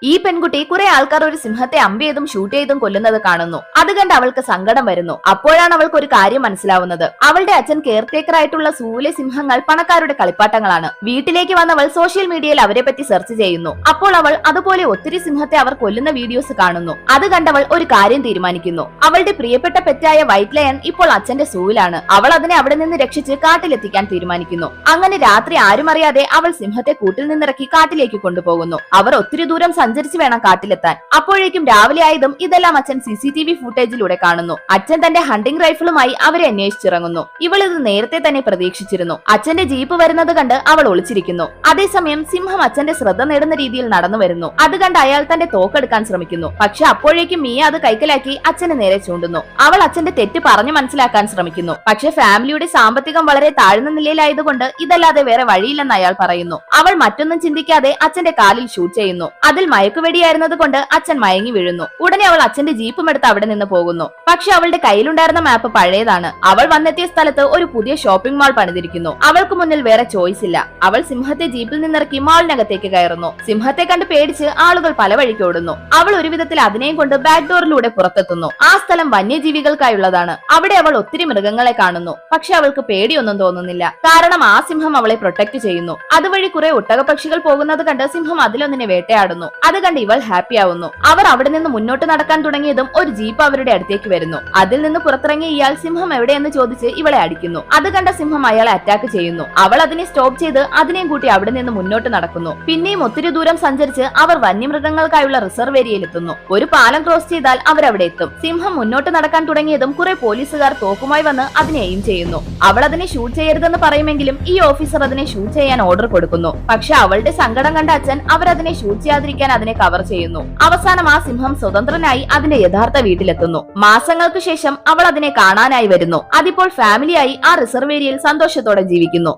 ഈ പെൺകുട്ടി കുറെ ആൾക്കാർ ഒരു സിംഹത്തെ അമ്പ് ചെയ്തും ഷൂട്ട് ചെയ്തും കൊല്ലുന്നത് കാണുന്നു. അത് കണ്ട് അവൾക്ക് സങ്കടം വരുന്നു. അപ്പോഴാണ് അവൾക്ക് ഒരു കാര്യം മനസ്സിലാവുന്നത്. അവളുടെ അച്ഛൻ കെയർടേക്കർ ആയിട്ടുള്ള സൂവിലെ സിംഹങ്ങൾ പണക്കാരുടെ കളിപ്പാട്ടങ്ങളാണ്. വീട്ടിലേക്ക് വന്നവൾ സോഷ്യൽ മീഡിയയിൽ അവരെ പറ്റി സെർച്ച് ചെയ്യുന്നു. അപ്പോൾ അവൾ അതുപോലെ ഒത്തിരി സിംഹത്തെ അവർ കൊല്ലുന്ന വീഡിയോസ് കാണുന്നു. അത് കണ്ടവൾ ഒരു കാര്യം തീരുമാനിക്കുന്നു. അവളുടെ പ്രിയപ്പെട്ട പെറ്റായ വൈറ്റ് ലയൺ ഇപ്പോൾ അച്ഛന്റെ സൂവിലാണ്. അവൾ അതിനെ അവിടെ നിന്ന് രക്ഷിച്ച് കാട്ടിലെത്തിക്കാൻ തീരുമാനിക്കുന്നു. അങ്ങനെ രാത്രി ആരും അറിയാതെ അവൾ സിംഹത്തെ കൂട്ടിൽ നിന്നിറക്കി കാട്ടിലേക്ക് കൊണ്ടുപോകുന്നു. അവർ ഒത്തിരി ദൂരം സഞ്ചരിച്ച് വേണം കാട്ടിലെത്താൻ. അപ്പോഴേക്കും രാവിലെ ആയതും ഇതെല്ലാം അച്ഛൻ CCTV ഫുട്ടേജിലൂടെ കാണുന്നു. അച്ഛൻ തന്റെ ഹണ്ടിംഗ് റൈഫിളുമായി അവരെ അന്വേഷിച്ചിറങ്ങുന്നു. ഇവൾ ഇത് നേരത്തെ തന്നെ പ്രതീക്ഷിച്ചിരുന്നു. അച്ഛന്റെ ജീപ്പ് വരുന്നത് കണ്ട് അവൾ ഒളിച്ചിരിക്കുന്നു. അതേസമയം സിംഹം അച്ഛന്റെ ശ്രദ്ധ നേടുന്ന രീതിയിൽ നടന്നു വരുന്നു. അത് കണ്ട് അയാൾ തന്റെ തോക്കെടുക്കാൻ ശ്രമിക്കുന്നു. പക്ഷെ അപ്പോഴേക്കും മിയ അത് കൈക്കലാക്കി അച്ഛന് നേരെ ചൂണ്ടുന്നു. അവൾ അച്ഛന്റെ തെറ്റ് പറഞ്ഞു മനസ്സിലാക്കാൻ ശ്രമിക്കുന്നു. പക്ഷെ ഫാമിലിയുടെ സാമ്പത്തികം വളരെ താഴ്ന്ന നിലയിലായതുകൊണ്ട് ഇതല്ലാതെ വേറെ വഴിയില്ലെന്ന് അയാൾ പറയുന്നു. അവൾ മറ്റൊന്നും ചിന്തിക്കാതെ അച്ഛന്റെ കാലിൽ ഷൂട്ട് ചെയ്യുന്നു. അതിൽ മയക്കുവെടിയായിരുന്നത് കൊണ്ട് അച്ഛൻ മയങ്ങി വീഴുന്നു. ഉടനെ അവൾ അച്ഛന്റെ ജീപ്പും എടുത്ത് അവിടെ നിന്ന് പോകുന്നു. പക്ഷെ അവളുടെ കയ്യിലുണ്ടായിരുന്ന മാപ്പ് പഴയതാണ്. അവൾ വന്നെത്തിയ സ്ഥലത്ത് ഒരു പുതിയ ഷോപ്പിംഗ് മാൾ പണിതിരിക്കുന്നു. അവൾക്ക് മുന്നിൽ വേറെ ചോയ്സ് ഇല്ല. അവൾ സിംഹത്തെ ജീപ്പിൽ നിന്നിറക്കി മാളിനകത്തേക്ക് കയറുന്നു. സിംഹത്തെ കണ്ട് പേടിച്ച് ആളുകൾ പല വഴിക്ക് ഓടുന്നു. അവൾ ഒരു വിധത്തിൽ അതിനെയും കൊണ്ട് ബാക്ക് ഡോറിലൂടെ പുറത്തെത്തുന്നു. ആ സ്ഥലം വന്യജീവികൾക്കായുള്ളതാണ്. അവിടെ അവൾ ഒത്തിരി മൃഗങ്ങളെ കാണുന്നു. പക്ഷെ അവൾക്ക് പേടിയൊന്നും തോന്നുന്നില്ല. കാരണം ആ സിംഹം അവളെ പ്രൊട്ടക്ട് ചെയ്യുന്നു. അതുവഴി കുറെ ഒട്ടകപക്ഷികൾ പോകുന്നത് കണ്ട് സിംഹം അതിലൊന്നിനെ വേട്ടയാടുന്നു. അത് കണ്ട് ഇവൾ ഹാപ്പി ആവുന്നു. അവർ അവിടെ നിന്ന് മുന്നോട്ട് നടക്കാൻ തുടങ്ങിയതും ഒരു ജീപ്പ് അവരുടെ അടുത്തേക്ക് വരുന്നു. അതിൽ നിന്ന് പുറത്തിറങ്ങിയ ഇയാൾ സിംഹം എവിടെയെന്ന് ചോദിച്ച് ഇവളെ അടിക്കുന്നു. അത് കണ്ട സിംഹം അയാളെ അറ്റാക്ക് ചെയ്യുന്നു. അവൾ അതിനെ സ്റ്റോപ്പ് ചെയ്ത് അതിനെയും കൂട്ടി അവിടെ നിന്ന് മുന്നോട്ട് നടക്കുന്നു. പിന്നെയും ഒത്തിരി ദൂരം സഞ്ചരിച്ച് അവർ വന്യമൃഗങ്ങൾക്കായുള്ള റിസർവ് ഏരിയയിൽ എത്തുന്നു. ഒരു പാലം ക്രോസ് ചെയ്താൽ അവരവിടെ എത്തും. സിംഹം മുന്നോട്ട് നടക്കാൻ തുടങ്ങിയതും കുറെ പോലീസുകാർ തോക്കുമായി വന്ന് അതിനെ എയിം ചെയ്യുന്നു. അവൾ അതിനെ ഷൂട്ട് ചെയ്യരുതെന്ന് പറയുമെങ്കിലും ഈ ഓഫീസർ അതിനെ ഷൂട്ട് ചെയ്യാൻ ഓർഡർ കൊടുക്കുന്നു. പക്ഷെ അവളുടെ സങ്കടം കണ്ട അച്ഛൻ അവരതിനെ ഷൂട്ട് ചെയ്യാതിരിക്കാൻ അതിനെ കവർ ചെയ്യുന്നു. അവസാനം ആ സിംഹം സ്വതന്ത്രനായി അതിന്റെ യഥാർത്ഥ വീട്ടിലെത്തുന്നു. മാസങ്ങൾക്ക് ശേഷം അവൾ അതിനെ കാണാനായി വരുന്നു. അതിപ്പോൾ ഫാമിലിയായി ആ റിസർവ് ഏരിയയിൽ സന്തോഷത്തോടെ ജീവിക്കുന്നു.